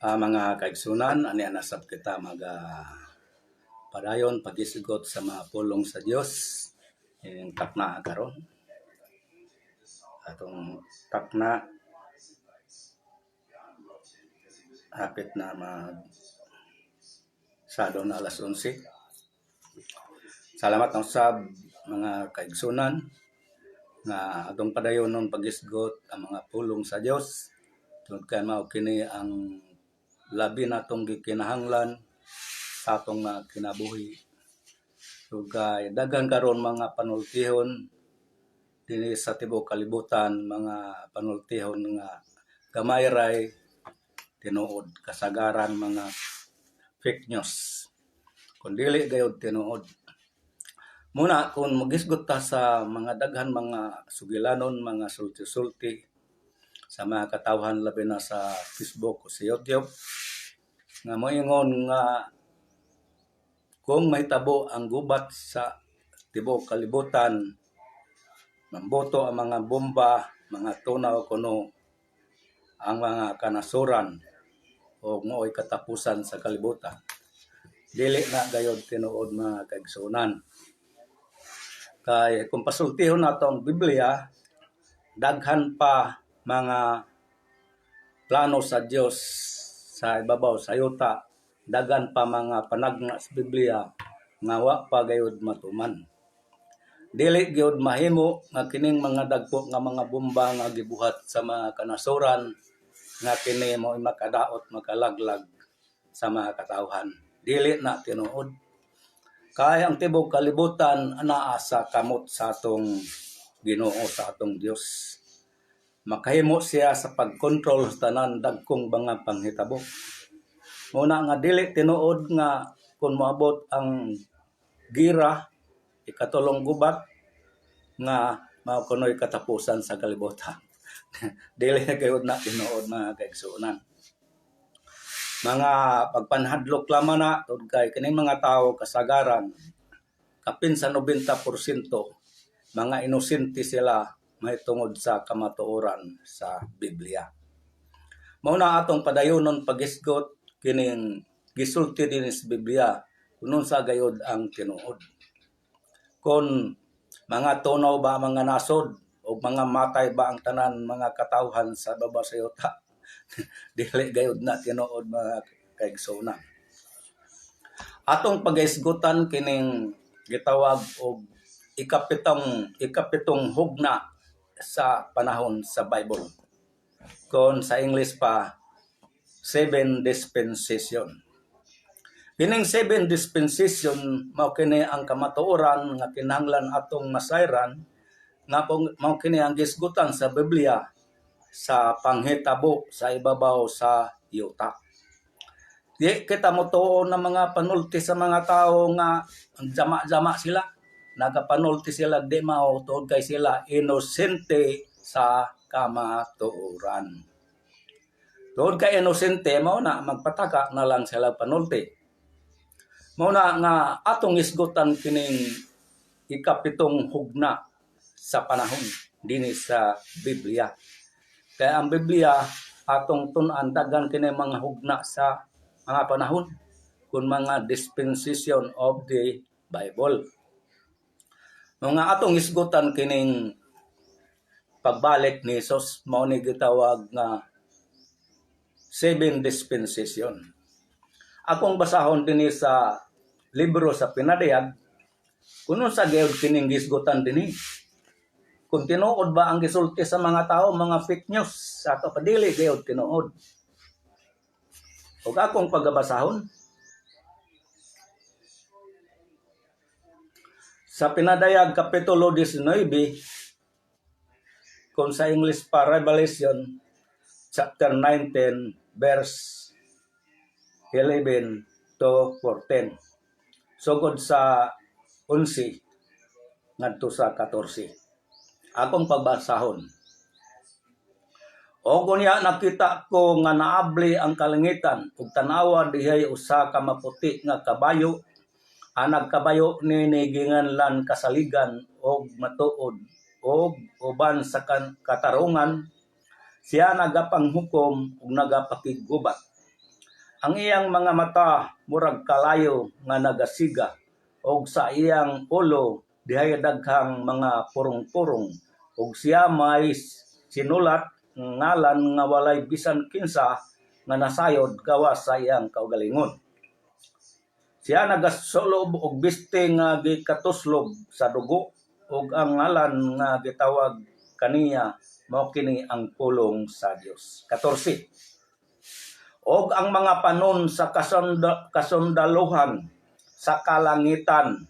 Mga kaigsunan, ani nasab kita padayon pagisigot sa mga pulong sa Dios yung takna karon. Atong takna hapit na sado na alas 11. Salamat ng sab mga kaigsunan nga atong padayon nun pagisgot ang mga pulong sa Dios. Tungod kay mao kini ang labi natong gikinahanglan sa atong mga kinabuhi. Tungod kay daghan karon mga panultihon dinhi sa tibuok kalibutan, mga panultihon nga gamay ray tinuod, kasagaran mga fake news. Kung dili gayud tinuod. Muna kung magisgot ta sa mga daghan mga sugilanon, mga sulti-sulti sa mga katawhan labi na sa Facebook o sa YouTube nga moingon nga kung mahitabo ang gubat sa tibuok kalibutan, mamboto ang mga bomba, mga tunaw kuno ang mga kanasuran o mooy katapusan sa kalibutan. Dili na gayud tinuod mga kaigsunan. Kay kung pasultihon nato ang Biblia, daghan pa mga plano sa Dios sa ibabaw sa yuta, daghan pa mga panagna sa Biblia nga wa pa gayud matuman. Dili gyud mahimo nga kining mga dagko nga mga bomba nga gibuhat sa mga kanasuran nga kini mo makadaot makalaglag sa mga katawhan. Dili na tinuod. Kaya ang tibuok kalibutan anaa sa kamot sa atong Ginoo, sa atong Dios. Makahimo siya sa pagkontrol sa tanan dagkong mga panghitabo. Muna nga dili tinuod nga kung moabot ang gira, ikatulong gubat nga mao kunoy katapusan sa kalibutan. Dili gayud na tinuod mga kaigsunan. Mga pagpanhadlok lamang na tungod kay kining mga tawo kasagaran kapin sa 90% mga inosente sila mahitungod sa kamatuoran sa Biblia. Mao na atong padayonon pagisgot kining gisulti dinhi sa Biblia kunon sa gayud ang tinuod. Kon mga tunaw ba mga nasod o mga matay ba ang tanan mga katawhan sa baba sa yuta? Dili gayud na tinuod mga kaigsunan. Atong pagaisgutan kining gitawag og ikapitong hugna sa panahon sa Bible. Kung sa English pa 7 dispensation. Kining 7 dispensation mao kini ang kamatuoran nga kinahanglan atong masayran nga mao kini ang gisgutan sa Biblia sa panghitabo sa ibabaw sa yuta. Di kita motuon ng mga panulti sa mga tao nga jama-jama sila. Nagapanulti sila di mao tuod kay sila inosente sa kamatuoran. Tuod kay inosente mao na magpataka na lang sila panulti. Mao na nga atong isgutan kining ikapitong hugna sa panahon dinhi sa Biblia. Kaya ang Biblia atong tun-an daghan kini mga hugna sa mga panahon kun mga dispensation of the Bible. Mga atong isgutan kining pagbalik ni Jesus mao ni gitawag nga 7 dispensation. Akong basahon dinhi sa libro sa Pinadayag kuno sa gayud kining gisgutan dinhi. Kung tinuod ba ang gisulti sa mga tao, mga fake news, sa ato padili gayud tinuod. Ug akong pagbasahon sa Pinadayag kapitulo 19 kung sa English pa Revelation chapter 19 verse 11 to 14. Sugod sa 11 ngadto sa 14. Akong pagbasahon. O kunya nakita ko nga naabli ang kalangitan ug tanawa dihay usa ka maputi nga kabayo. Ang nagkabayo ni ginganlan kasaligan og matuod og uban sa katarungan. Siya nagapanghukom ug nagapakigubat. ang iyang mga mata murag kalayo nga nagasiga, og sa iyang ulo dihay daghang mga purong-purong, ug siya may sinulat ngalan nga walay bisan kinsa nga nasayod gawas sa iyang kaugalingon. Siya nagasulob og biste nga gikatuslob sa dugo, ug ang ngalan nga gitawag kaniya mao kini ang pulong sa Dios. 14. Og ang mga panon sa kasundaluhan sa kalangitan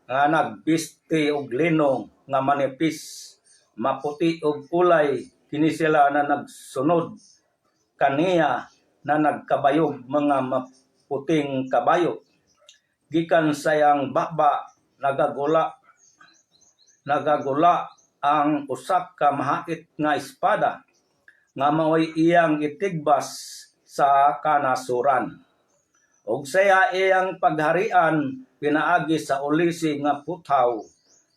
nga nagbiste og lino nga manipis, maputi og ulay, kini sila na nagsunod kaniya na nagkabayog mga maputing kabayo. Gikan sayang baba nagagula ang usak ka mahait nga espada nga mao'y iyang itigbas sa kanasuran. Og saya iyang pagharian pinaagi sa ulisi nga puthaw,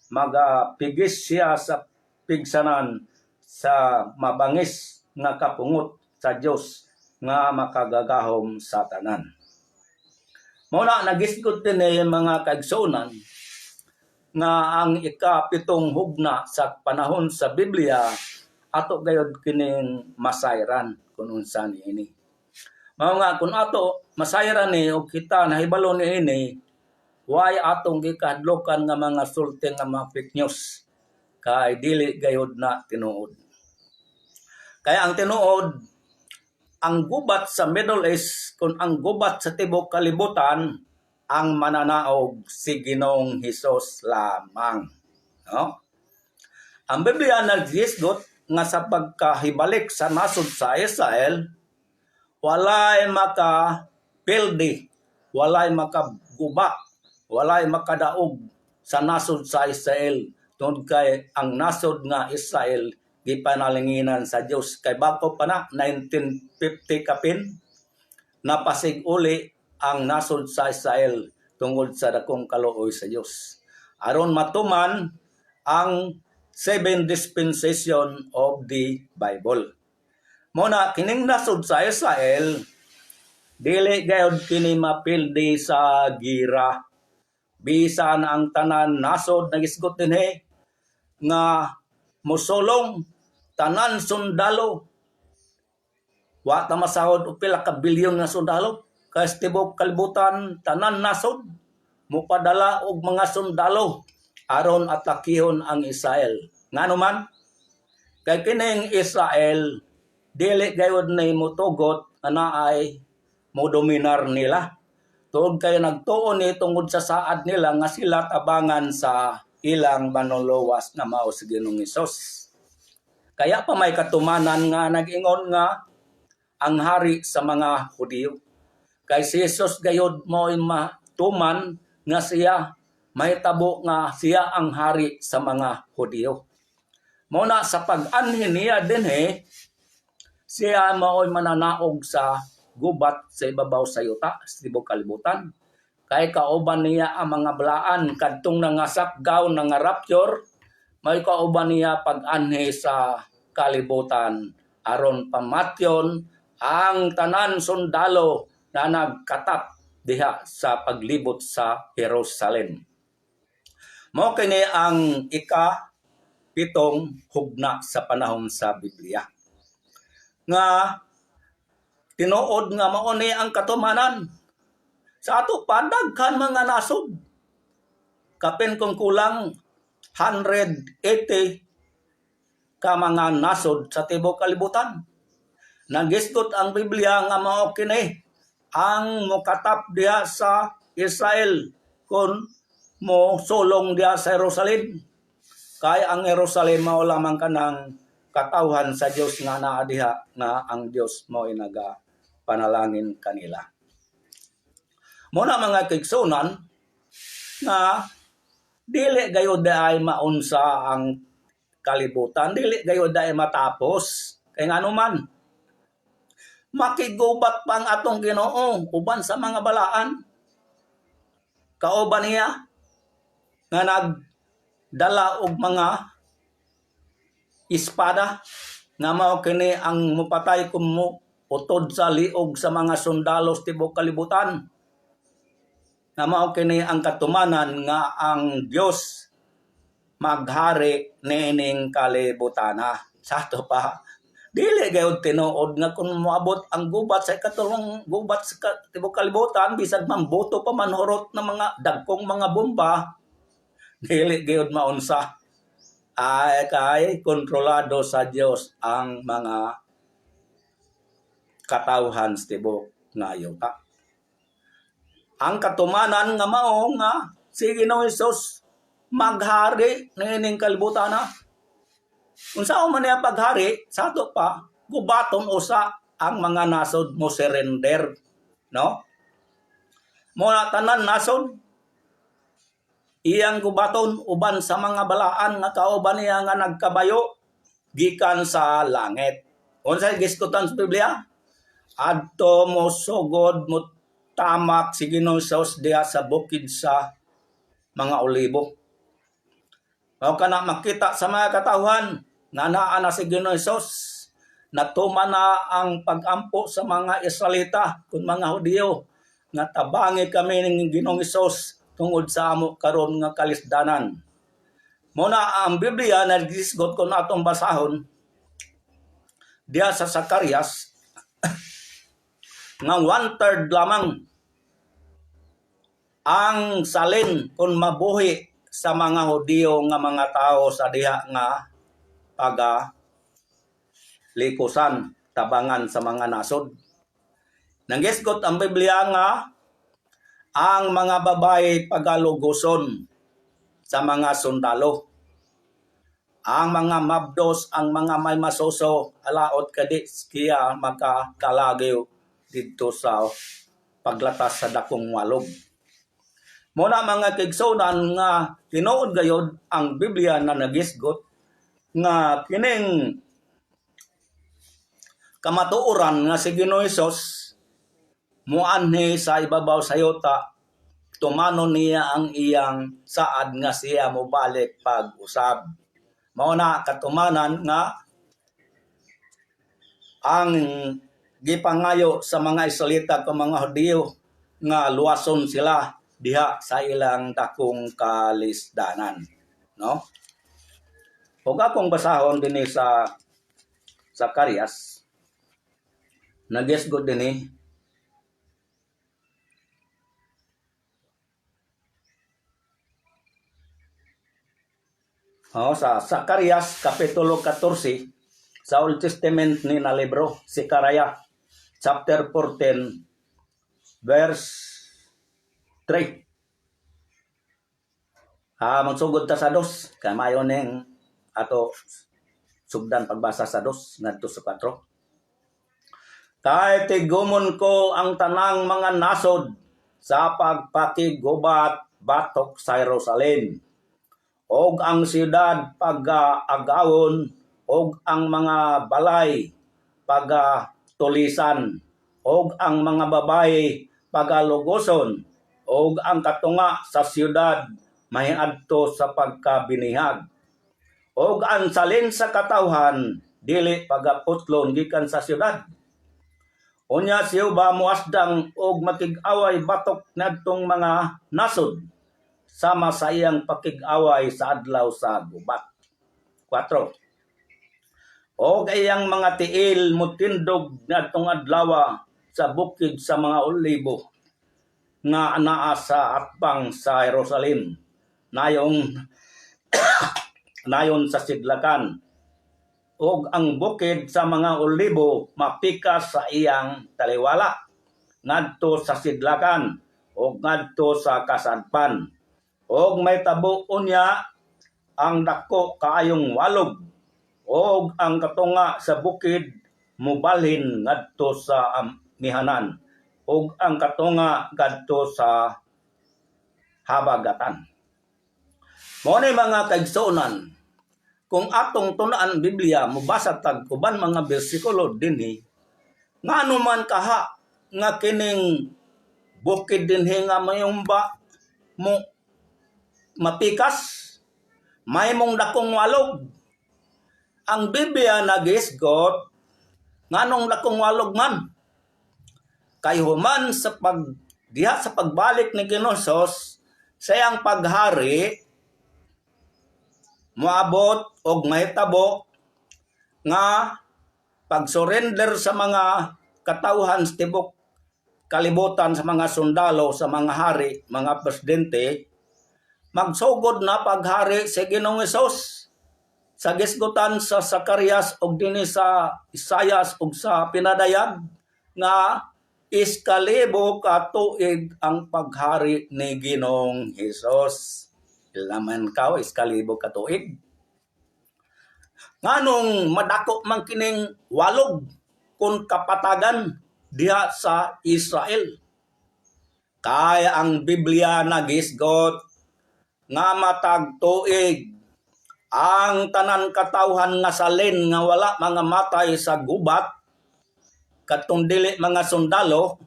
magapigis siya sa pigsanan sa mabangis nga kapungot sa Dios nga makagagahom sa tanan. Muna nagisgot din mga kaigsunan nga ang ikapitong hugna sa panahon sa Biblia ato gayud kining masayran kun unsa niini. Mao nga kun ato masayran ni og kita nahibalo niini, way atong gikahadlokan nga mga sulti nga mga fake news kay dili gayud na tinuod. Kaya ang tinuod, ang gubat sa Middle East kun ang gubat sa tibok kalibutan, ang mananaog si Ginoong Hesus lamang. No? Ang Biblia naghisgot nga sa pagkahibalik sa nasod sa Israel, walay makapildi, walay makaguba, walay makadaog sa nasod sa Israel tungod kay ang nasod nga Israel gipanalinginan sa Dios. Kay bako pa na 1950 kapin napasig uli ang nasod sa Israel tungod sa dakong kaluoy sa Dios. Aron matuman ang 7 dispensation of the Bible. Muna kining nasod sa Israel dili gayud kini mapildi sa gira. Bisan ang tanan nasod nagisgot dinhi nga musulong tanan sundalo. Wa ta masahod og pila ka bilyon nga sundalo. Kay tibok kalibutan tanan nasod mopadala og mga sundalo aron atakihon ang Israel. Nganuman kay kining Israel dili gayud na motugot na ay modominar nila. Tuod kay nagtuon ni tungod sa saad nila nga sila tabangan sa ilang manluluwas na mao si Ginoong Hesus. Kaya pa may katumanan nga nag-ingon nga ang hari sa mga Hudiyo. Kay si Jesus gayod mo'y matuman nga siya mahitabo nga siya ang hari sa mga Hudiyo. Muna sa pag-anhin niya dinhi, siya mao'y mananaog sa gubat sa ibabaw sa yuta, sa tibok kalibutan. Kay kauban niya ang mga balaan kadtong nangasapgaw nga rapture, may kauban niya pag-anhi sa kalibutan aron pamatyon ang tanan sundalo na nagkatap diha sa paglibot sa Jerusalem. Mao kini ang ika-pitong hugna sa panahon sa Biblia. Nga tinuod nga mao ni ang katumanan sa ato padaghan mga nasod. Kapin kung kulang 180 ka mga nasod sa tibok kalibutan. Nagisgot ang Biblia nga mao kini ang mokatap diha sa Israel kun mo sulong diha sa Jerusalem. Kay ang Jerusalem mao lamang kanang katawhan sa Dios nga naa diha nga ang Dios mao inaga panalangin kanila. Muna mga kaigsunan nga dili gayud ay maunsa ang kalibutan, dili gayud ay matapos. Kay nganuman makigubat pang atong Ginoo uban sa mga balaan. Kauban niya nga nagdala og mga espada nga mao kini ang mupatay kung utod sa liog sa mga sundalos tibok kalibutan. Na mao kini ang katumanan nga ang Dios maghari niining kalibutan. Sa to pa dili gayud tinuod nga kung moabot ang gubat sa ikatulong gubat sa tibok kalibutan bisag mamboto pa man horot ng mga dagkong mga bomba, dili gayud maunsa. Ay kay kontrolado sa Dios ang mga katawhan sa tibok nga yuta. Ang katumanan nga mao nga si Ginoong Hesus maghari niining kalibutan. Unsa man niya paghari, sa ato pa gubaton usa ang mga nasod mo surrender, no? Muna tanan nasod iyang gubaton uban sa mga balaan nga kauban niya nga nagkabayo gikan sa langit. Unsa giskutan sa Biblia? Adto mo sugod mo tamak si Ginoong Hesus diha sa bukid sa mga olibo. Mao kana makita sa mga katawhan nga naa na si Ginoong Hesus, natuman na ang pag-ampo sa mga Israelita kun mga Hudiyo nga tabangi kami ning Ginoong Hesus tungod sa amo karon nga kalisdanan. Muna ang Biblia nagdisgot kun atong basahon diha sa Zacarias nga 1/3 lamang ang salin kung mabuhi sa mga Hudiyo nga mga tao sa diha nga likusan tabangan sa mga nasod. Nanggisgot ang Biblia nga ang mga babae pagalugoson sa mga sundalo. Ang mga mabdos, ang mga may masuso, alaot kadi kiya makakalagyo dito sa paglatas sa dakong walog. Muna mga kigsunan nga tinuod gayod ang Biblia na nagisgot nga kining kamatuoran nga si Ginoong Hesus muanhi sa ibabaw sa yuta, tumanon niya ang iyang saad nga siya mobalik pag-usab. Mao na katumanan nga ang gipangayo sa mga Israelita kung mga Hudiyo nga luwason sila diha sa ilang dakong kalisdanan, no? Ug akong basahon dinhi sa Zacarias, nagisgot dinhi sa Zacarias kapitulo 14 sa Old Testament ni na libro, Zechariah chapter 14 verse 3. Magsugod ta sa 2 kay mayo ning ato sugdan pagbasa sa 2 ngadto sa 4. Kay tigumon ko ang tanang mga nasod sa pagpakigubat batok sa Jerusalem, og ang siyudad pag-agawon, og ang mga balay pagatulisan, og ang mga babae pagalugoson, og ang katunga sa siyudad mahiadto sa pagkabinihag, og ang salin sa katawhan dili pagaputlon gikan sa siyudad. Unya si Jehova muasdang og makig-away batok nadtong mga nasod sama sa iyang pakig-away sa adlaw sa gubat. 4. Og iyang mga tiil mutindog nadtong adlaw sa bukid sa mga olibo nga anaa sa atbang sa Jerusalem, nayon sa sidlakan, og ang bukid sa mga olibo mapikas sa iyang taliwala ngadto sa sidlakan og ngadto sa kasadpan, og may tabo unya ang dako kaayong walog, og ang katunga sa bukid mubalhin ngadto sa amihanan, og ang katunga ngadto sa habagatan. Mao ni mga kaigsuonan, kung atong tunaan Biblia mubasa tag uban mga bersikulo dinhi, ngano man kaha nga kining bukid dinhi nga mayumba mo mapikas, may mong dakong walog. Ang Biblia nagisgot nganong lakong walog man. Kay human sa diha sa pagbalik ni Ginosos sayang paghari moabot og mahitabo nga pag-surrender sa mga katawhan sa tibok kalibutan, sa mga sundalo, sa mga hari, mga presidente, magsugod na paghari sa Ginoong Hesus sa gisgutan sa Zacarias og dinhi sa Isaias ug sa pinadayag nga iskalibo ka tuig ang paghari ni Ginoong Hesus. Ilaman ka iskalibo ka tuig. Nganong madako man kining walog kung kapatagan diha sa Israel. Kaya ang Biblia nagisgot nga matag tuig ang tanan katawhan nga salin nga wala mga matay sa gubat katong dili mga sundalo,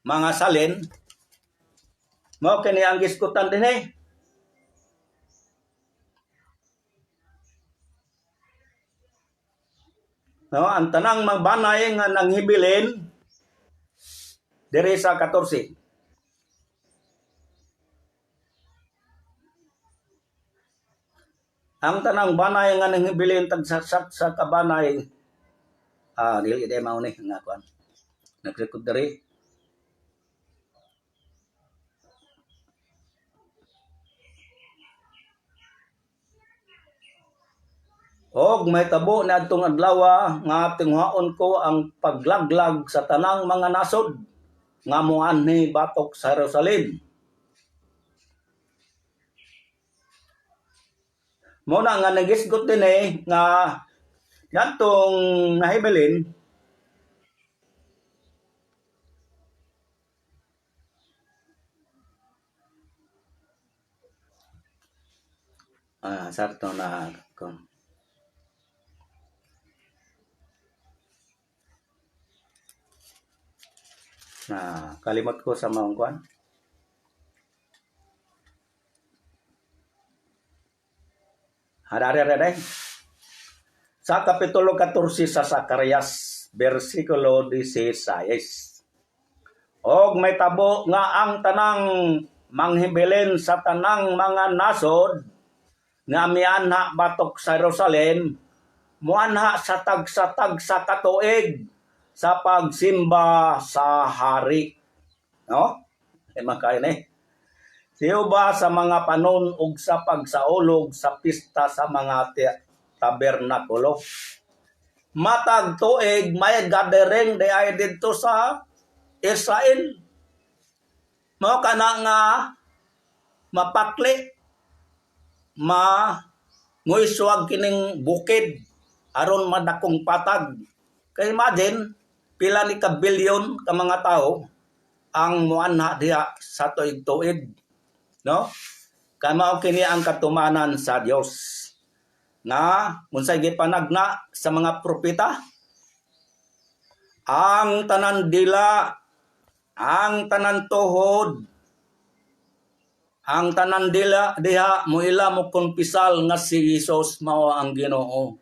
mga salin, mao kini ang gisgutan dinhi. No, ang tanang magbanay nga nanghibilin diri sa 14. Ang tanang banay nga nanghibilin tagsasat sa kabanay dili day mao ni nga kuan. Nagrecord diri. Og may tabo na adtong adlaw nga tinghaon ko ang paglaglag sa tanang mga nasod nga moanhi batok sa Jerusalem. Muna nga nagisgot din nga yatong nahibilin sarto na kon na kalimot ko sa mga kuan. Harare sa kapitulo 14 sa Zacarias, versikulo 16. Og may tabo nga ang tanang manghibilin sa tanang mga nasod nga mianha batok sa Jerusalem, muanha sa tag-sa katuig sa pagsimba sa hari. No? Makain Jehovah sa mga panon ug sa pagsaulog sa pista sa mga tabernakulo. Matag tuig may gathering di ay dito sa Israel. Mao kana nga mapakli nguiswag kining bukid aron madakong patag. Kay imagine pila ni ka bilyon ka mga tao ang muanha diha sa tuig-tuig. No? Kaya mao kini ang katumanan sa Dios na unsay gipanagna sa mga propeta, ang tanan dila, ang tanan tuhod, ang tanan dila diha moila mo kumpisal nga si Jesus mao ang Ginoo.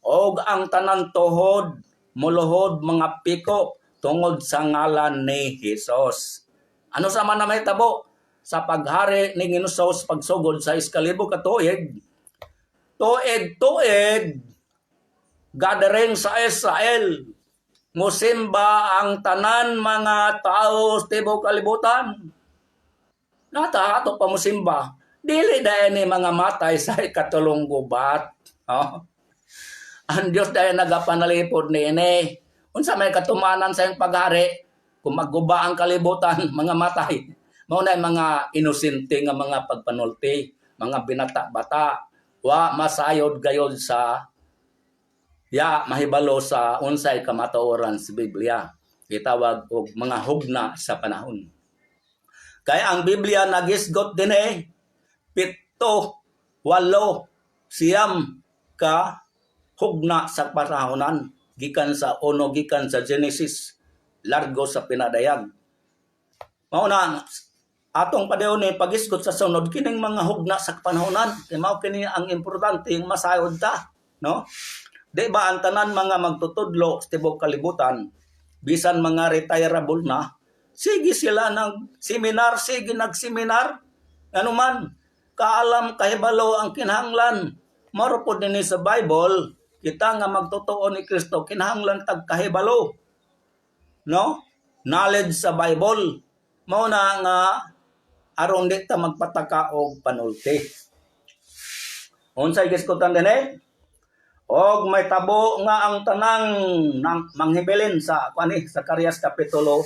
Og ang tanan tuhod muluhod mga piko tungod sa ngalan ni Jesus. Ano sa man na mahitabo? Sa paghari ni Ginoos pagsugod sa iskalibo ka tuig, gathering sa Israel, musimba ang tanan mga tao sa tibok kalibutan. Nata ato pa musimba, dili dahil ni mga matay sa ikatulong gubat. Oh. Ang Diyos dahil nagapanalipod ni ini. Unsa may katumanan sa iyong paghari, kung magguba ang kalibutan, mga matay. Mao na mga inosente nga mga pagpanulti, mga binata-bata, wa masayod gayod sa mahibalo sa unsay kamatuoran sa Biblia. Gitawag og mga hugna sa panahon. Kaya ang Biblia nagisgot din 7, 8, 9 ka hugna sa panahonan gikan sa gikan sa Genesis largo sa pinadayag. Mao na atong padayon pagisgot sa sunod kining mga hugna sa panahonan kay mao kini ang importante masayod ta, no? Di ba ang tanan mga magtutudlo sa tibok kalibutan, bisan mga retireable na, sige sila ng seminar, sige nagseminar, ano man, kaalam kahibalo ang kinahanglan. Maro po din sa Bible, kita nga magtotoo ni Kristo, kinahanglan tag kahibalo. No? Knowledge sa Bible. Mao na nga aron di ta magpataka og panulti. Unsay giskutan dinhi? Og may tabo nga ang tanang manghibilin sa Zacarias kapitulo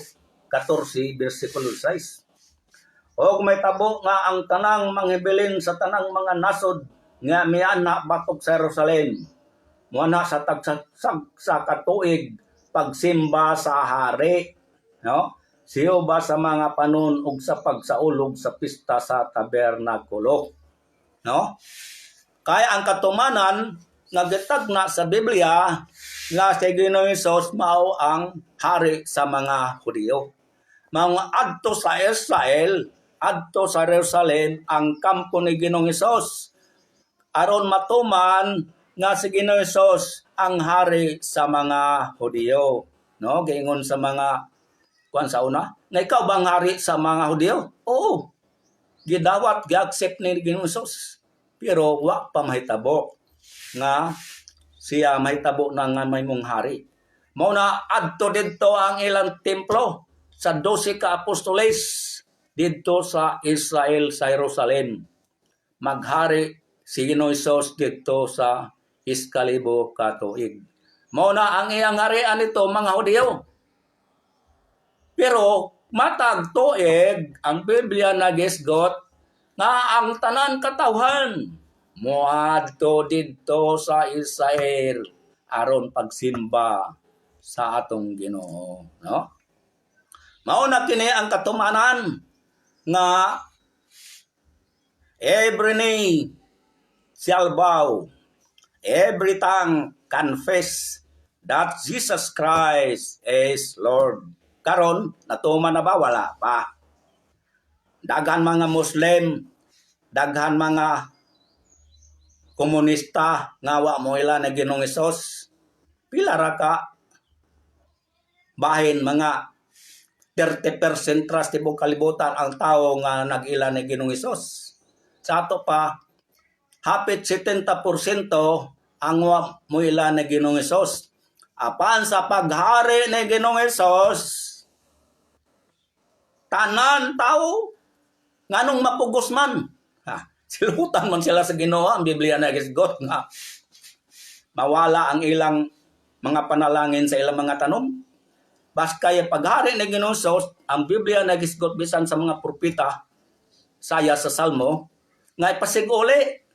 14 bersikulo 6. Og may tabo nga ang tanang manghibilin sa tanang mga nasod nga miana batok sa Jerusalem. Muna sa sa katuig pagsimba sa hari, no? Siyo ba sa mga panon ug sa pagsaulog sa pista sa tabernakulo, no? Kaya ang katumanan nga gitagna sa Biblia nga si Ginoong Hesus mao ang hari sa mga Hudiyo. Mga adto sa Israel, adto sa Jerusalem ang kampo ni Ginoong Hesus aron matuman nga si Ginoong Hesus ang hari sa mga Hudiyo. No, giingon sa mga kuan sa una, nga ikaw bang hari sa mga Hudiyo? Oo. Gidawat, gi-accept ni Ginoong Hesus. Pero wa pa mahitabo nga siya mahitabo na nga may mong hari. Mao na adto didto ang ilang templo sa 12 ka apostoles didto sa Israel sa Jerusalem. Maghari si Ginoong Hesus didto sa iskalibo ka tuig. Mao na ang iyang harian nito mga Hudiyo. Pero matag tuig ang Biblia nagisgot nga ang tanan katawhan moadto didto sa Israel aron pagsimba sa atong Ginoo, no? Mao na kini ang katumanan nga every knee shall bow, every tongue confess that Jesus Christ is Lord. Karon natuman na ba? Wala pa. Daghan mga Muslim, daghan mga komunista nga wa mo ila na Ginoong Hesus. Pila ra ka bahin mga 30% tras tibok kalibutan ang tao nga nag-ila ni Ginoong Hesus. Sa ato pa hapit 70% ang wa mo ila ni Ginoong Hesus. Apan sa paghari ni Ginoong Hesus, tanan tao nganong mapugos man. Silutan man sila sa Ginoo, ang Biblia nagisgot nga mawala ang ilang mga panalangin sa ilang mga tanom. Bas kaya paghari ni Ginoong Hesus, ang Biblia nagisgot bisan sa mga propeta saya sa Salmo nga ipasiguli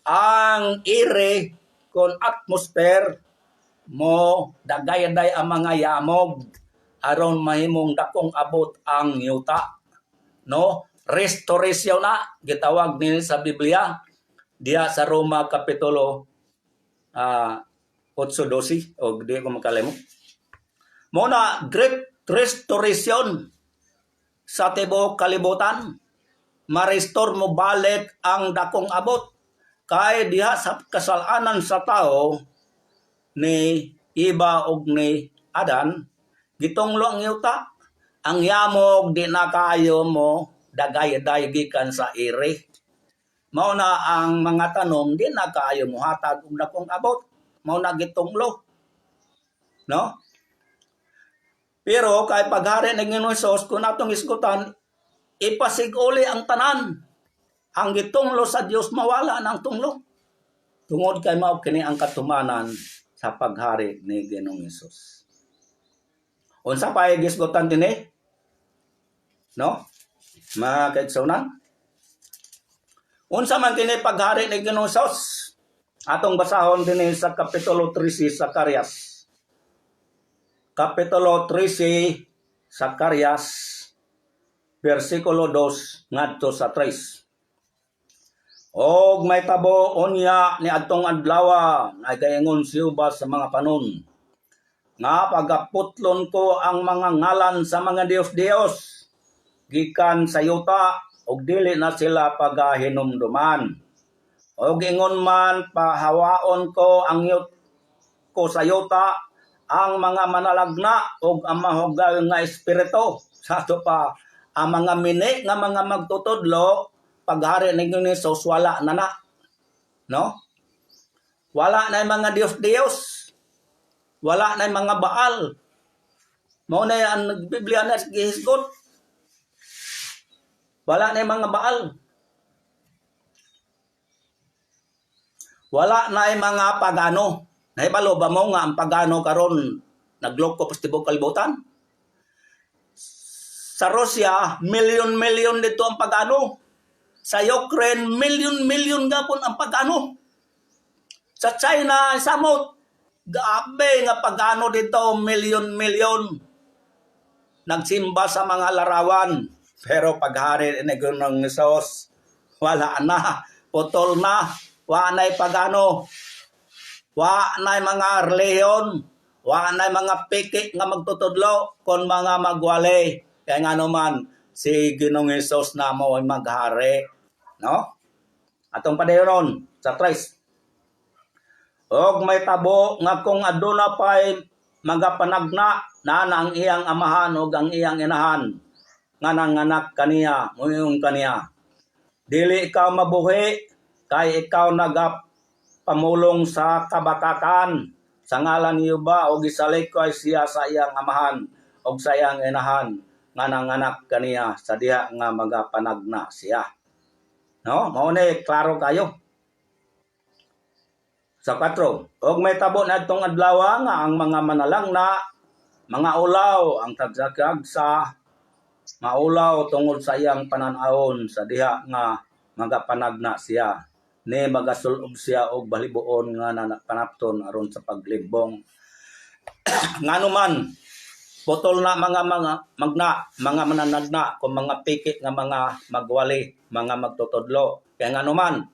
ang ire kon atmosphere mo dagayaday ang mga yamog aron mahimong dakong abot ang yuta, no? Restoration na gitawag nila sa Biblia diya sa Roma kapitulo 8:12 o di ko makalimot. Mo na great restoration sa tibok kalibutan, ma-restore mo balik ang dakong abot kay diha sa kasalanan sa tao ni Eva ug ni Adan gitonglo ang yuta, ang yamog di na kaayo mo dagay-day gikan sa ire. Mao na ang mga tanom di na kaayo mo hatag og dakong abot, mao na gitonglo, no? Pero kay paghari ni Ginoong Hesus kun atong isgutan ipasiguli ang tanan, ang gitonglo sa Dios mawala nang tunglo tungod kay mao kini ang katumanan sa paghari ni Ginoong Hesus. Unsa pa gisgutan dinhi, no? Mga kaigsunan, unsa man kini paghari ni Ginoong Hesus? Atong basahon dinhi sa kapitulo 13 sa Zacarias. Kapitulo 13 sa Zacarias bersikulo 2 ngadto sa 3. Og may tabo unya ni adtong adlaw nga gaingon siuba sa mga panon nga pagaputlon ko ang mga ngalan sa mga Dios gikan sa yuta og dili na sila pagahinumduman. Og ingon man pahawaon ko ang ko sa yuta ang mga manalagna o ang mahugal nga espiritu. Sa ito pa, ang mga mini nga mga magtutudlo, paghari ni Jesus, wala na. No? Wala na yung mga Diyos-Diyos. Wala na yung mga Baal. Mauna ang Biblia na gihisgot. Wala na yung mga Baal. Wala na yung mga pagano. Naibalo ba mo nga ang pagano karon nagloko pa tibok kalibutan? Sa Russia, milyon-milyon dito ang pagano. Sa Ukraine, milyon-milyon gapon ang pagano. Sa China, samot, gabi nga pagano dito, milyon-milyon. Nagsimba sa mga larawan. Pero paghari ni Gunong Nisos, wala na, putol na, wala na'y pagano. Wala na'y mga reliyon, wala na'y mga piki nga magtutudlo, kon mga magwali. Kaya nga naman, si Ginong Hesus na mo ay maghari. No? Atong padayon sa Christ. Og may tabo nga kung aduna pa'y magapanagna na ang iyang amahan o ang iyang inahan nga nanganak kaniya, muyong kaniya. Dili ikaw mabuhi, kay ikaw pamulong sa kabakakan. Sa ngalan niyo ba o gisalik ko ay siya sa iyang amahan o sa iyang inahan nga nanganak kaniya sa diha nga magapanagna siya. No? Mauni, klaro kayo. Sa 4, og may tabo na itong adlaw nga ang mga manalangna, mga ulaw, ang tagsagsa, maulaw tungod sa iyang pananahon sa diha nga magapanagna siya. Ni magasulob siya og balibuon nga panapton aron sa paglibong. Nganuman putol na mga mananagna kung mga piki nga mga magwali, mga magtutudlo. Kaya nganuman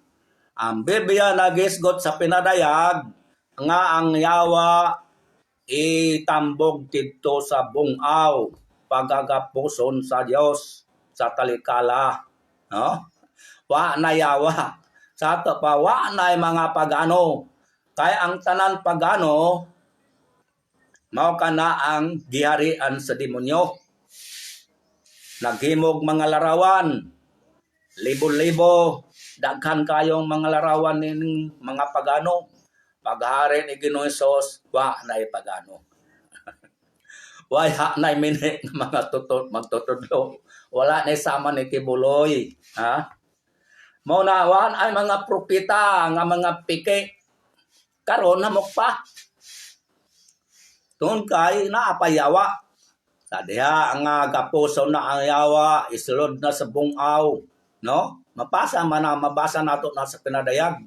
ang Biblia nagisgot sa pinadayag nga ang yawa itambog dito sa bungaw pagagapuson sa Dios sa talikala. No? Wa na yawa. Sa ato pa, wa na mga pagano. Kaya ang tanan pagano, mao kana ang giharian sa demonyo. Naghimog mga larawan, libo-libo, daghan kayong mga larawan ning mga pagano. Paghari ni Ginoong Hesus, wa na pagano. Wala na mini mga magtutudlo. Wala na sama ni Kibuloy. Ha? Maunawan ay mga propeta nga mga piki karon namok pa tungod kay naapayawa sa diha nga gapuso na ang yawa isulod na sa bungaw, no? Mabasa nato na sa pinadayag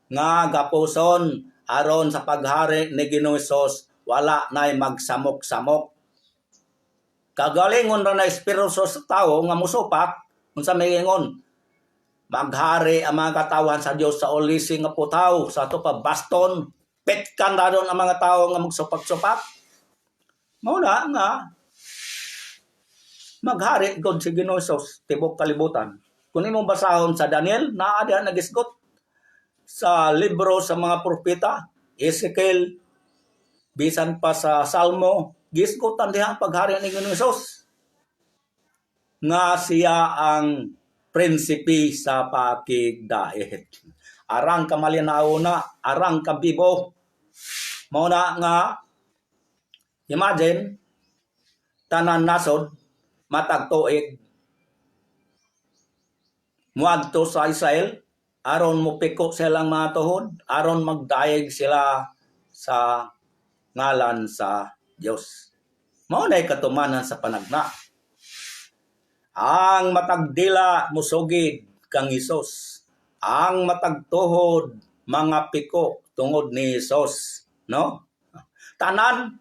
nga gapuson aron sa paghari ni Ginoong Hesus wala nay magsamok-samok. Kagalingon ra na espiritu sa tawo nga musupak unsa may ingon maghari ang mga katawan sa Dios sa ulisi nga putaw sa ato pa baston petkan na doon ang mga tao nga magsupak-supak. Mauna nga maghari god si Ginoong Hesus tibok kalibutan. Kung imong basahon sa Daniel naa diha nagisgot sa libro sa mga propeta, Ezekiel, bisan pa sa Salmo, gisgotan diha paghari ni Ginoong Hesus nga siya ang prinsipi sa pakigdait. Arang kamalinauna, arang kabibo. Mauna nga, imagine, tanan nasod, matagtuig, muadto sa Israel, aron mupiko silang mga tuhod, aron magdayeg sila sa ngalan sa Dios. Maunay katumanan sa panagna. Ang matagdila musugid kang Hesus. Ang matagtuhod mga piko tungod ni Hesus, no? Tanan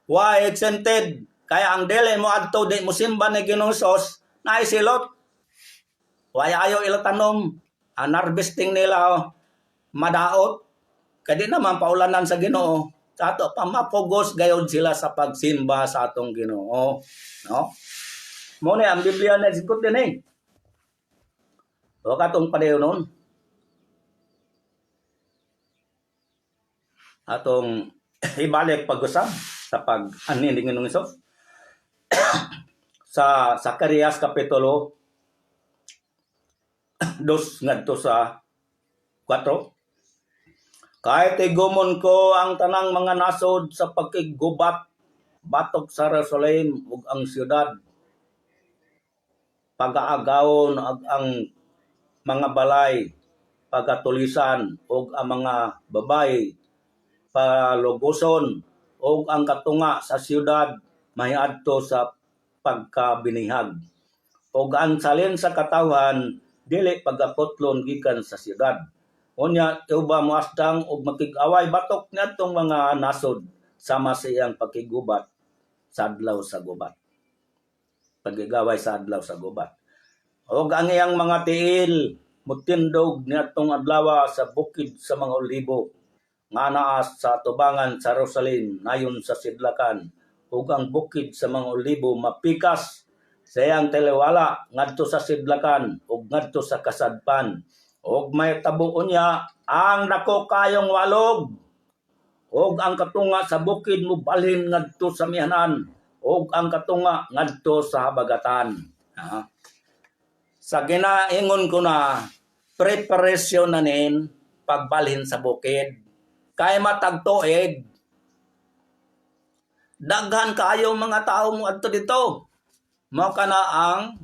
why exempted kaya ang dili mo adto di mo simba ni Ginoong Hesus naisilot. Why ayo ila tanom ang harvesting nila madaot kadi naman paulanan sa Ginoo. Sa ato pa mapugos gayud sila sa pagsimba sa atong Ginoo, no? Muna ang Biblia na sikot din eh. O katong padayon nun. Atong ibalik pag-usab sa pag-ani ni Ginoong Hesus sa Zacarias kapitulo 2 ngadto sa 4. Kahit igumon ko ang tanang mga nasod sa pagkigubat batok sa Jerusalem ug ang siyudad, pag-aagawon ang mga balay, pagatulisan ug ang mga babay palugoson ug ang katunga sa siyudad mahiadto sa pagkabinihag ug ang salin sa katawhan dili pagaputlon gikan sa siyudad. Unya uba moasdang ug makig-away batok niadtong mga nasod sama sa iyang pagkigubat sa adlaw sa gubat. Pagigaway sa adlaw sa gubat. Og ang iyang mga tiil mutindog niadtong adlaw sa bukid sa mga olibo nga naa sa tubangan sa Jerusalem nayon sa sidlakan ug ang bukid sa mga olibo mapikas sa iyang taliwala ngadto sa sidlakan ug ngadto sa kasadpan ug may tabuon niya ang dako kayong walog ug ang katunga sa bukid mo balhin ngadto sa mihanan ug ang katunga ngadto sa habagatan. Sa ginaingon ko na preparasyon na nin pagbalhin sa bukid kay matagtuig daghan kaayo mga tao mo adto dito. Mao kana ang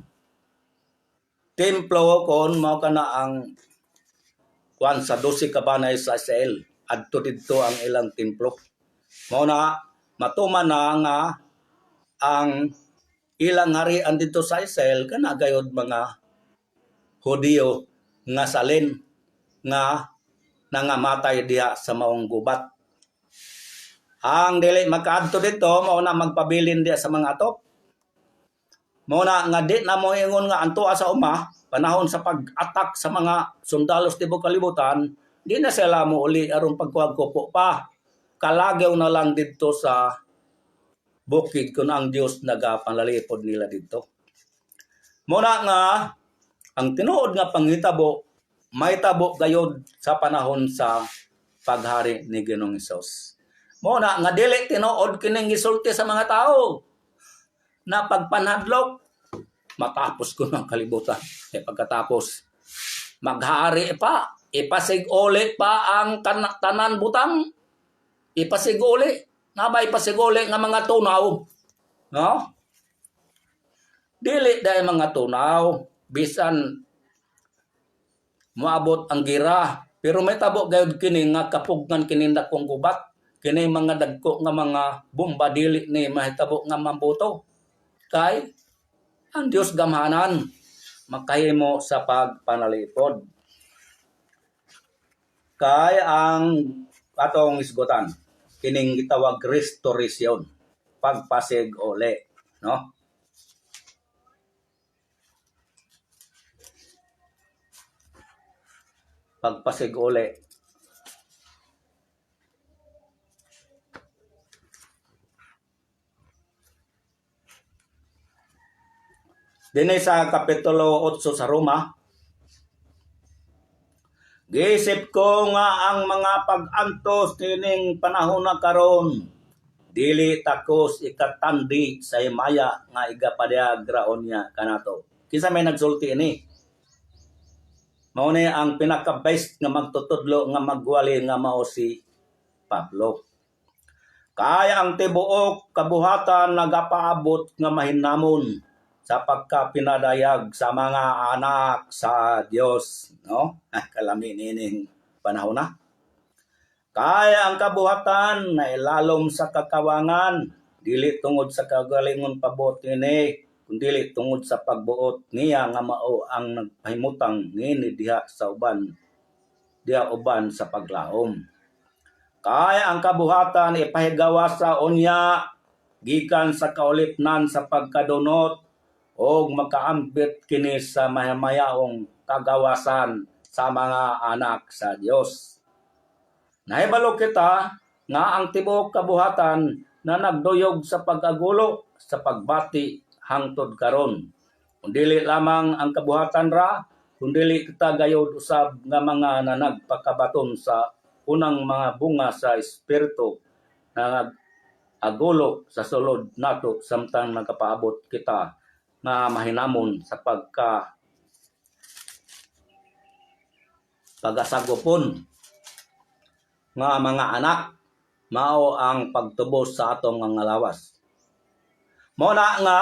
templo kon mao kana ang kuan sa 12 kabanay sa Israel. Adto dito ang ilang templo. Mao na matuman na nga ang ilang harian dito sa Israel kana gayud mga Hudiyo nga salin nga nangamatay diha sa maong gubat. Ang dili makaadto dito mao na magpabilin diha sa mga atop. Mao na nga di na mo ingon nga antua sa uma panahon sa pag-attack sa mga sundalos tibok kalibutan, di na sila mo uli aron pagkuwagkupo pa. Kalagaw na lang dito sa bukid kun ang Dios nagapanlalipod nila dito. Muna nga ang tinuod nga panghitabo may tabo gayod sa panahon sa paghari ni Ginoong Hesus. Muna nga dili tinuod kining gisulti sa mga tao na pagpanadlok matapos ko ng kalibutan. Pagkatapos maghari pa, ipasig-uli pa ang tanan butang, ipasig-uli, nabay ipasig-uli nga mga tunaw. No? Dili dahil mga tunaw, bisan moabot ang gira, pero may tabo gayud kini nga kapugnan kini dakong gubat, kini mga dagko nga mga bomba dili ni mahitabo nga mambuto. Kay ang Dios gamhanan makahimo sa pagpanalipod. Kay ang atong isgutan kining gitawag restoration, pagpasig uli, no? Pagpasig uli. Dinay sa kapitulo 8 sa Roma, giisip ko nga ang mga pag-antos kining panahon na karon dili takos ikatandi sa himaya nga igapadayag raon niya kanato. Kinsa may nagsulti ini? Mao ni ang pinaka-best nga magtutudlo nga magwali nga mao si Pablo. Kaya ang tibuok kabuhatan nagapaabot nga mahinamon sa pagkapinadayag sa mga anak sa Dios, no? Kalami nining panahon na. Kaya ang kabuhatan na ilalom sa kakawangan, dili tungod sa kagalingon pabot ini, kundi tungod sa pagbuot niya nga mao ang nagpahimutang ngini diha sa uban, diha uban sa paglaom. Kaya ang kabuhatan ipahigawa sa unya gikan sa kaulipnan sa pagkadunot o makaambit kini sa mahimayaong kagawasan sa mga anak sa Dios. Nahibalo kita nga ang tibuok kabuhatan na nagduyog sa pag-agulo sa pagbati hangtod karon. Kundili lamang ang kabuhatan ra, kundili kita gayud usab nga mga nanagpakabaton sa unang mga bunga sa espiritu na agulo sa sulod nato samtang nagapaabot kita nga mahinamon sa pagasagupon nga mga anak mao ang pagtubos sa atong mga lawas. Mao na nga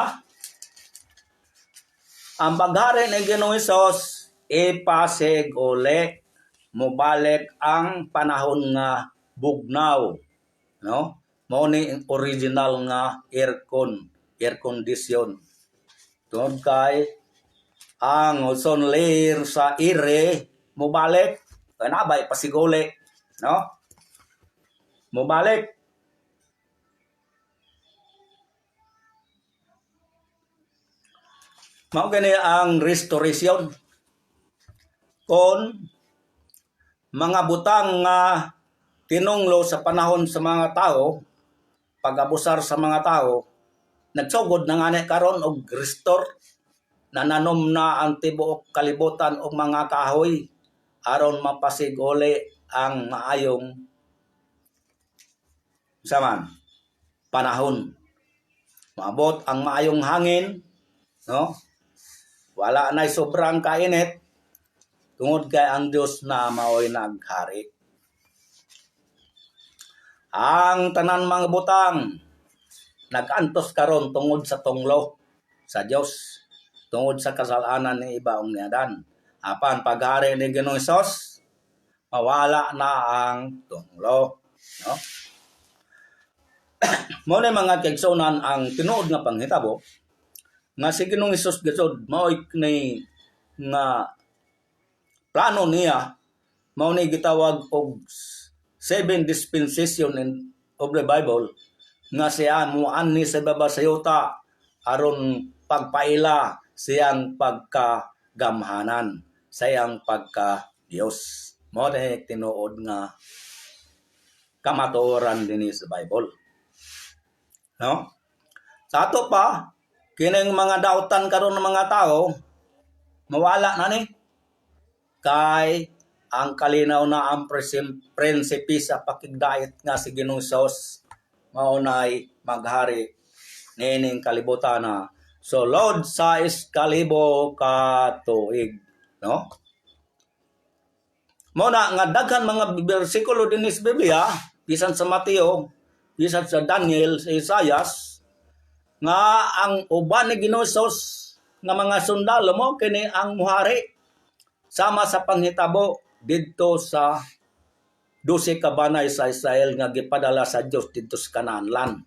ang paghari ni Ginoong Hesus ipasig uli mobalik ang panahon nga bugnaw, no? Mao ni original nga air condition. Tungod kay ang ozone layer sa ire mobalik kanabay pasiguli, no? Mobalik. Mao gani ang restoration kon mga butang nga tinunglo sa panahon sa mga tao, pag-abusar sa mga tao, nagsugod na nga karon og restore, nananom na ang tibuok kalibutan og mga kahoy aron mapasig uli ang maayong saman panahon. Maabot ang maayong hangin, no? Wala na sobrang kainit tungod kay ang Dios na maoy naghari. Ang tanan mga butang nagantos karon tungod sa tunglo sa Dios, tungod sa kasalanan ni ibaong ni Adan. Apan paghari ni Ginoong Hesus mawala na ang tunglo, no? Mao na mga kaigsunan ang tinuod nga panghitabo nga si Ginoong Hesus gasod mao ni nga plano niya, mao ni gitawag og 7 dispensation of the Bible nga siya muani sa baba sa yuta aron pagpaila siyang pagkagamhanan, siyang pagka-Dios. Mao ni tinuod nga kamatuoran dinhi sa Bible, no? Sa ato pa kining mga dautan karon ng mga tao mawala na ni kay ang kalinaw na ang prinsipe sa pakigdait nga si Ginoong Hesus mao nay maghari nining kalibutan na sulod sa 1,000 ka tuig, no? Mao na nga daghan mga bersikulo dinhi sa Biblia, bisan sa Mateo, bisan sa Daniel, sa Isaias, nga ang uban ni Ginoong Hesus nga mga sundalo mo kini ang muhari sama sa panghitabo didto sa 12 ka banay sa Israel nga gipadala sa Dios didto sa Canaan land.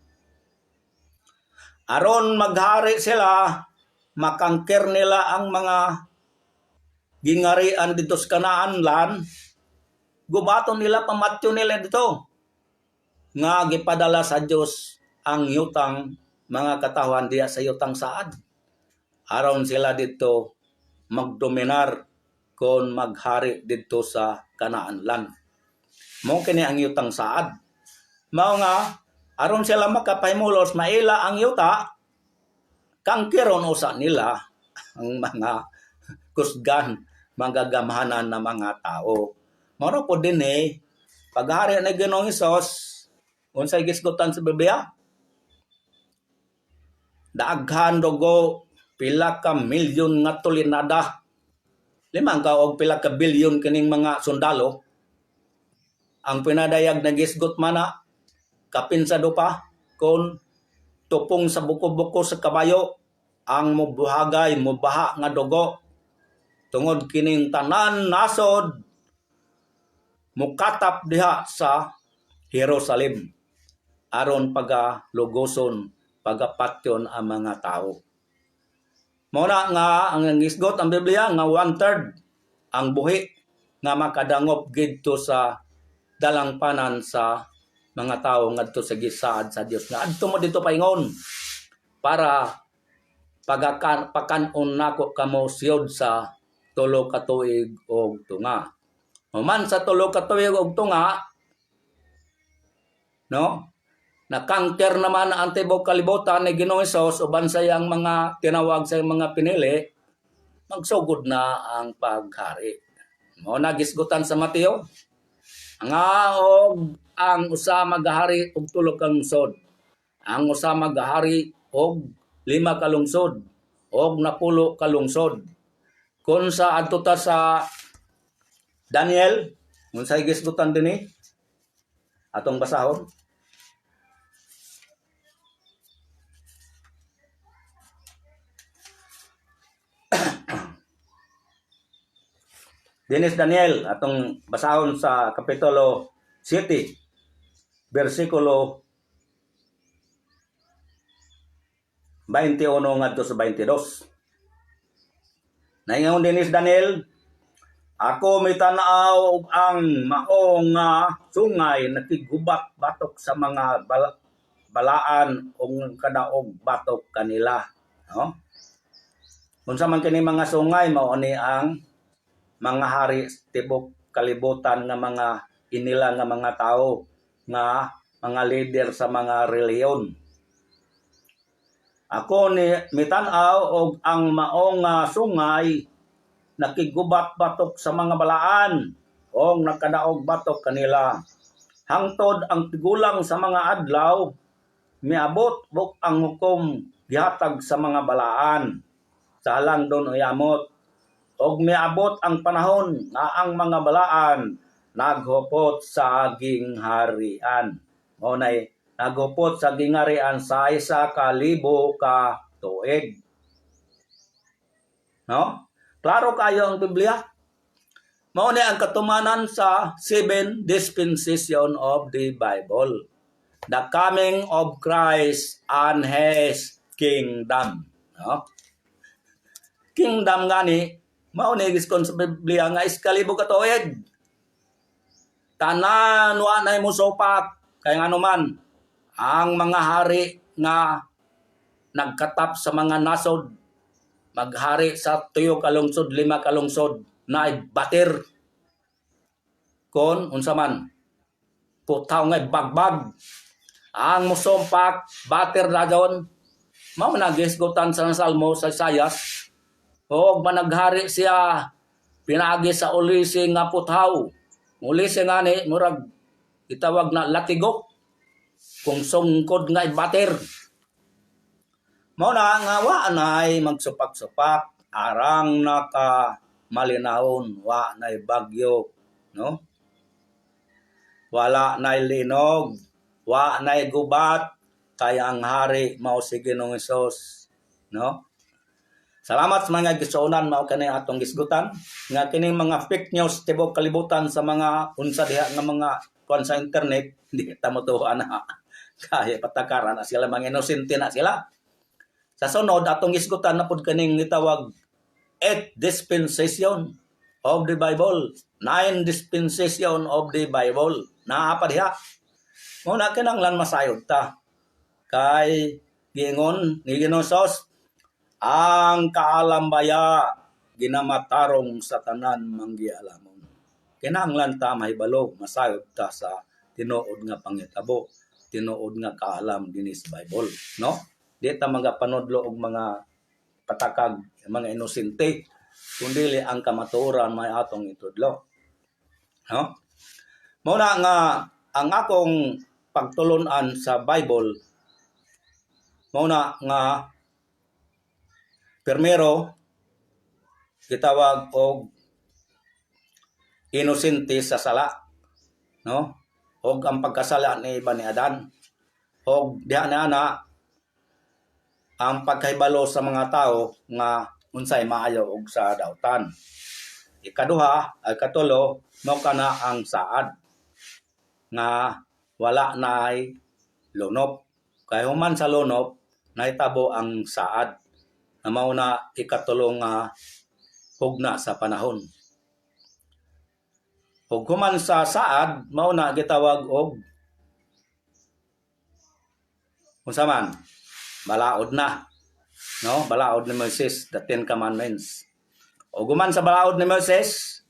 Aron maghari sila, makangker nila ang mga gingarian didto sa Canaan land, gubaton nila, pamatyo nila dito nga gipadala sa Dios ang yutang mga katawan diya sa yutang saad. Aron sila dito magdominar kon maghari dito sa Canaan land. Mao kini ang yutang saad. Mao nga aron sila makapahimulos maila ang yuta, kangkiron usa nila ang mga kusgan, magagamhanan na mga tao. Mao po din paghari ni Ginoong Hesus unsay gisgutan sa Biblia? Daghan dugo, pila ka milyon nga tulinada, 5 ka og pila ka bilyon kining mga sundalo. Ang pinadayag na gisgot mana kapinsado pa kon tupong sa buko-buko sa kabayo ang mubuhagay mubaha nga dugo tungod kining tanan nasod mukatap diha sa Jerusalem aron pagalugoson, pagapatyon ang mga tao. Muna nga ang gisgot ang Biblia nga 1/3 ang buhi nga makadangop gidto sa dalangpanan sa mga tao ngadto sa gisaad sa Dios nga adto mo dito paingon para pakanon nako kamo siyod sa 3 ka tuig og tunga. Human sa 3 ka tuig og tunga, no? Nakangker naman ang tibuok kalibutan ni Ginoong Hesus uban sa iyang mga tinawag sa mga pinili, magsugod na ang paghari. Mao na gisgutan sa Mateo nga og ang usa magahari og tulo ka lungsod. Ang usa magahari og 5 ka lungsod og 10 ka lungsod. Kung sa adto ta sa Daniel, unsay gisgutan dinhi atong basahon? Dinis Daniel atong basahon sa kapitulo 7 bersikulo 21 ngadto sa 22. Naingon dinis Daniel, ako mitanaw og ang mao nga sungay nakigubat batok sa mga balaan ug kadaog batok kanila, no? Unsa man kini mga sungay mao ni ang mga hari tibok kalibutan nga mga inila nga mga tao nga mga leader sa mga reliyon. Ako ni mitan-aw og ang mao nga sungay nakigubat batok sa mga balaan o nakadaog batok kanila. Hangtod ang tigulang sa mga adlaw miabot buk ang hukom gihatag sa mga balaan sa halang don uyamot. Og miabot ang panahon na ang mga balaan naghupot sa gingharian. Mao nay naghupot sa gingharian sa 1,000 ka tuig. No? Klaro kayo ang Biblia. Mao ni ang katumanan sa 7 dispensation of the Bible. The coming of Christ and His kingdom. No? Kingdom gani mao ni giskon sa Biblia nga 1,000 ka tuig. Tanan wa nay mosopak kay ngano man ang mga hari nga nagkatap sa mga nasod maghari sa 7 ka lungsod, 5 ka lungsod na batir kon unsa man putaw nga bagbag ang mosompak batir dayon mao na gisgutan sa Salmo sa Isaias. Og managhari siya pinagi sa ulisi nga puthaw. Ulisi nga ni murag itawag na latigok kung sungkod nga batir. Mao na nga wa nay magsupak-supak arang naka malinawon wa nay bagyo, no? Wala nay linog, wa nay gubat kay ang hari mao si Ginoong Hesus, no? Salamat sa mga gisuonan mao kani atong gisgutan nga kining mga fake news tibok kalibutan sa mga unsa diha nga mga kuan sa internet di ta motuhan na kay patakaran na sila mga inosente na sila. Sa sunod atong gisgutan na pud kaning gitawag 8 dispensation of the Bible, 9 dispensation of the Bible. Naa pa diha. Muna kinahanglan masayod ta kay giingon ni Ginoong Hesus ang kaalambaya ginamatarong sa tanan manggialamon. Kinahanglan ta mahibalo masayod ta sa tinuod nga pangitabo, tinuod nga kaalam dinhi sa Bible, no? Di ta magapanudlo og mga patakag, mga inosente, kundi ang kamatuoran may atong itudlo. No? Mao na nga ang akong pagtulon-an sa Bible mao na nga primero, gitawag og inosente sa sala, no? Og ang pagkasala ni Bani Adan. Og diha na ang pagkahibalo sa mga tao nga unsay maayo og sa dautan. Ikaduha, ay katulo, mao kana ang saad nga wala nay lunop. Kay human sa lunop, nahitabo ang saad. Na mao na ikatulong hugna sa panahon. Ug human sa saad mao na gitawag og unsa man balaod na, no? Balaod ni Moses, the 10 commandments. Ug human sa balaod ni Moses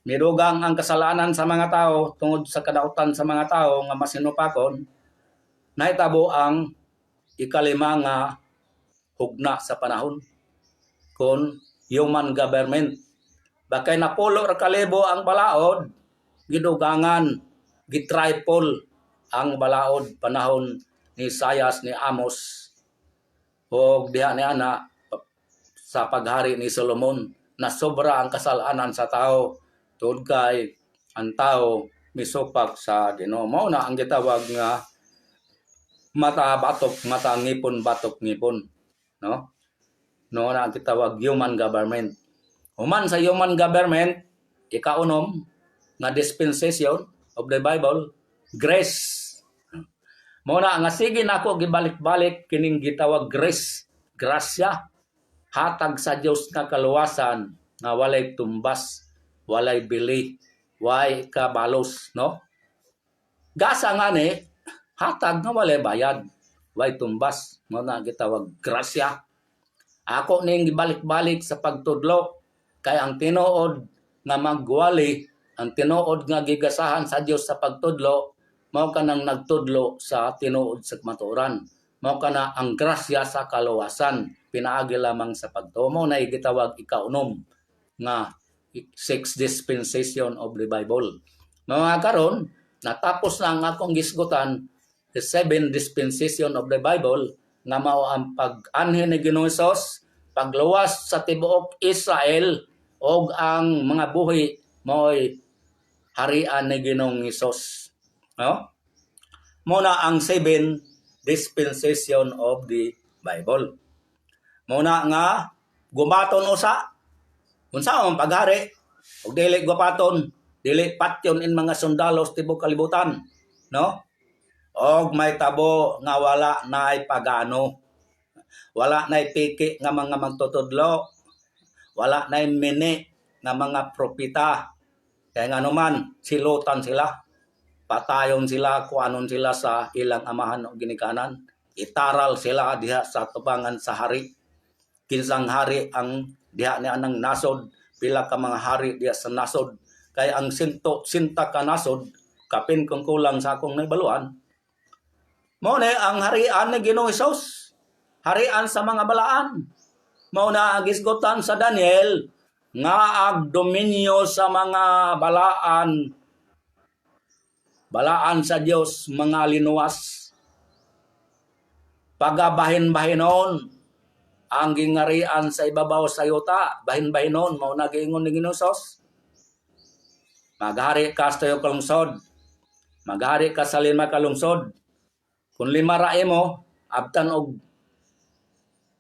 midugang ang kasalanan sa mga tao tungod sa kadautan sa mga tao nga masinupakon, nahitabo ang ikalima nga hugna sa panahon kon human government. Bakay napulo ra kalibo ang balaod gidugangan, gitripol ang balaod panahon ni Isaias ni Amos o diha ni ana sa paghari ni Solomon na sobra ang kasalanan sa tao tungod kay ang tao misupak sa Ginoo. Mao na ang gitawag nga mata batok mata ngipon batok ngipon, no? No na ang gitawag human government. Human sa human government, ikaunom nga dispensation of the Bible, grace. Mao na nga sige nako gibalik-balik kining gitawag grace, grasya, hatag sa Dios nga kaluwasan nga walay tumbas, walay bili, walay kabalos, no? Gasa nga ni hatag nga walay bayad, walay tumbas, mao na gitawag grasya. Ako ning gibalik-balik sa pagtudlo kay ang tinuod nga magwali, ang tinuod nga gigasahan sa Dios sa pagtudlo, mao kanang nagtudlo sa tinuod sa matuoran. Mao kana ang grasya sa kaluwasan, pinaagi lamang sa pagtuo. Na gitawag ikaunom nga sixth dispensation of the Bible. Mga karon natapos na ang akong gisgutan the seven dispensation of the Bible nga mao ang pag-anhin ni Ginoong Hesus, pagluwas sa tibuok Israel o ang mga buhi mo'y harian ni Ginoong Hesus. No? Muna ang seven dispensation of the Bible. Muna nga gumaton usa unsa ang paghari ug dili gupaton, dili patyon in mga sundalos tibuok kalibutan, no? Og may tabo nga wala naay pagano, wala naay piki nga mga magtutudlo, wala naay mini nga mga propeta. Kaya nga naman silutan sila, patayon sila, kuanon sila sa ilang amahan o ginikanan, itaral sila diha sa tubangan sa hari. Kinsang hari ang diha ni anang nasod, pila ka mga hari diha sa nasod, kay ang sinta ka nasod kapin kung kulang sa akong naibaluan. Mao na ang harian ni Ginoong Hesus, harian sa mga balaan. Mao na ang gisgotan sa Daniel nga agdominyo sa mga balaan sa Dios, mga linuwas, pagabahin-bahinon ang gingarian sa ibabaw sa yuta, bahin-bahinon, mao na giingon ni Ginoong Hesus. Maghari ka sa tuyok kalungsod, maghari ka sa 5 kalungsod. Kung 5 rae mo, abtan og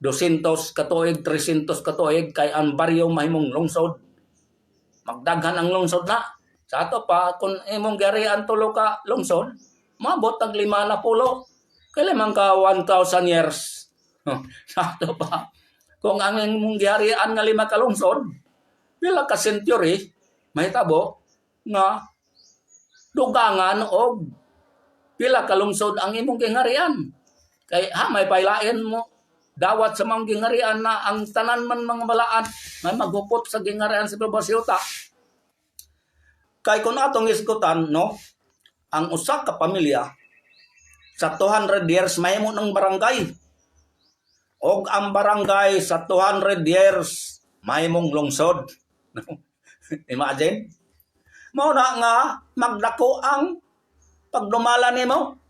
200 katuig, 300 katuig, kay ang baryo mahimong lungsod. Magdaghan ang lungsod na. Sa ato pa, kung imong garian 3 ka lungsod, mabot ang 5 na pulo. Kailan ka 1,000 years. Sa ato pa, kung ang imong garian nga 5 ka lungsod, pila ka century, mahitabo nga dugangan og pila ka lungsod ang imong gingarian. Kay may pailain mo dawat sa mga gingarian na ang tanan man mga balaan may magupot sa gingarian sa Probasiyota. Kay kung atong isgutan, no, ang usa ka pamilya sa 200 years mahimo ng barangay. Og ang barangay sa 200 years mahimong lungsod. Imagine? Mao na nga magdako ang pagdumala nimo.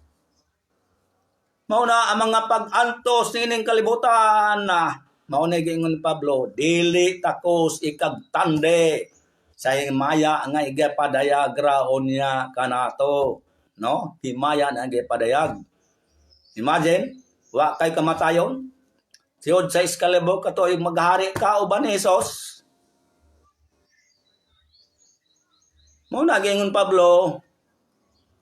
Mao na ang mga pag-antos nining kalibutan na mao na giingon ni Pablo, dili takos ikagtande sa himaya nga igapadayagra unya kanato, no? Himaya nga igipadayag. Imagine, wa kay kamatayon. Siod sa iskalibog katuig maghari ka uban ni Hesus. Mao na giingon Pablo,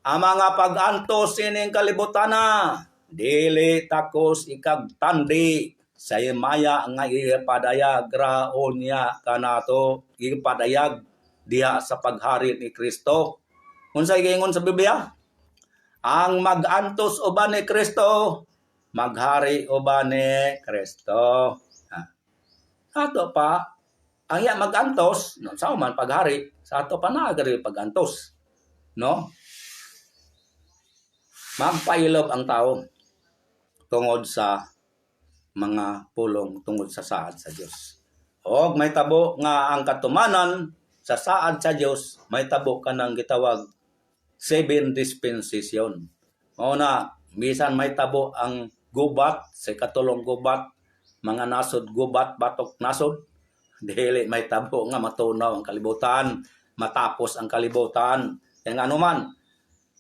ang mga pag-antos ining kalibutan na dili takos ikagtandi sa himaya nga ipadayag raon niya kanato, ipadayag diha sa paghari ni Kristo. Unsay giingon sa Biblia? Ang mag-antos uban ni Kristo, maghari uban ni Kristo. Ato pa ang iya mag-antos, no, sa man paghari, sa ato pa na agari pag-antos, no? Magpailob ang tao tungod sa mga pulong, tungod sa saad sa Dios. Og may tabo nga ang katumanan sa saad sa Dios may tabo ka ng gitawag 7 dispensation. Mao na bisan may tabo ang gubat sa katulong gubat, mga nasod gubat, batok nasod, dili may tabo nga matunaw ang kalibutan, matapos ang kalibutan. Kaya nga anuman,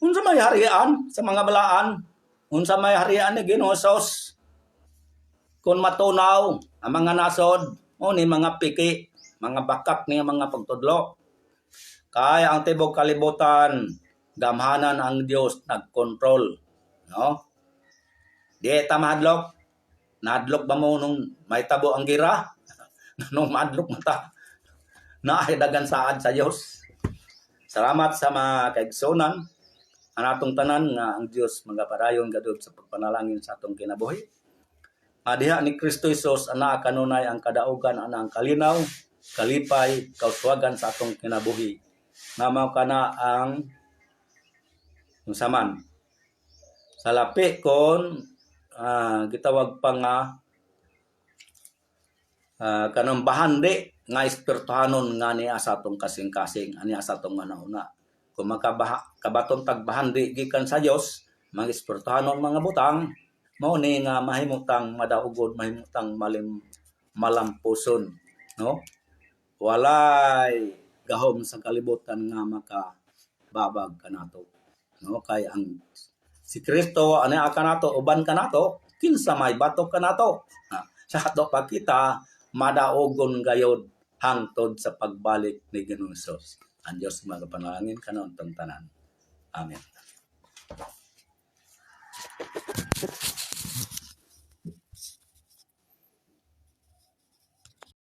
unsa may harian sa mga balaan, unsa may harian ni Ginoo Hesus, kung matunaw ang mga nasod, o ni mga piki, mga bakak ni mga pagtudlo. Kaya ang tibok kalibutan, gamhanan ang Dios nagkontrol. No? Di ta mahadlok. Nahadlok ba mo nung may tabo ang gira? Nung mahadlok mo ta. Naay dagan saad sa Dios. Salamat sa mga kaigsunan. Ang atong tanan nga ang Dios magapadayon gadud sa pagpanalangin sa atong kinabuhi. Diha ni Kristo Jesus ana kanunay ang kadaugan ana ang kalinaw, kalipay, kauswagan sa atong kinabuhi. Nga mao kana ang saman. Sa lapi kon gitawag pa nga kanang bahandi nga espirituhanon nga niya sa atong kasing-kasing, ani sa atong manahuna. Kung kabaton tagbahandi gikan sa Dios, mga espirituhanon mga butang, mao ni nga mahimutang madaugod, mahimutang malampuson, no? Walay gahom sa kalibutan nga makababag kanato, no? Kay ang si Kristo ani kanato uban kanato, kinsa may batok kanato. Sa ato pa kita madaugon gayod hangtod sa pagbalik ni Ginoong Hesus. Ang Diyos magapanalangin kanon tanan. Amen.